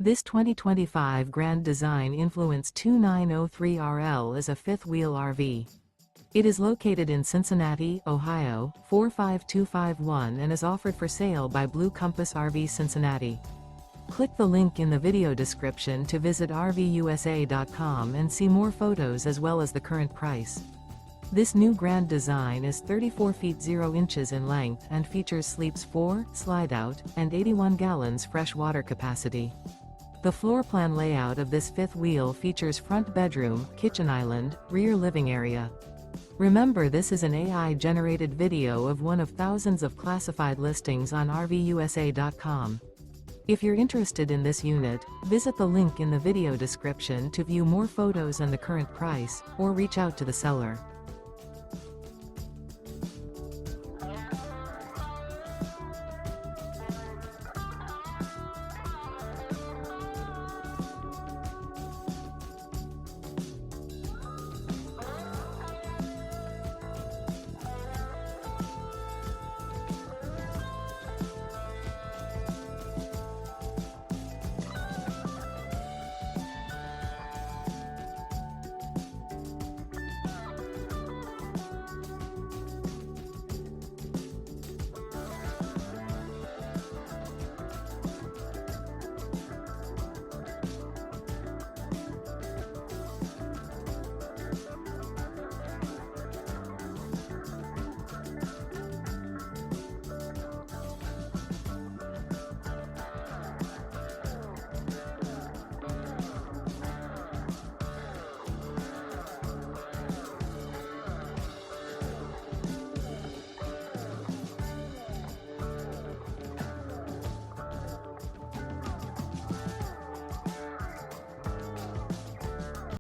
This 2025 Grand Design Influence 2903RL is a fifth-wheel RV. It is located in Cincinnati, Ohio, 45251 and is offered for sale by Blue Compass RV Cincinnati. Click the link in the video description to visit RVUSA.com and see more photos as well as the current price. This new Grand Design is 34 feet 0 inches in length and features sleeps 4, Slideout, and 81 gallons fresh water capacity. The floor plan layout of this fifth wheel features front bedroom, kitchen island, rear living area. Remember, this is an AI-generated video of one of thousands of classified listings on RVUSA.com. If you're interested in this unit, visit the link in the video description to view more photos and the current price, or reach out to the seller.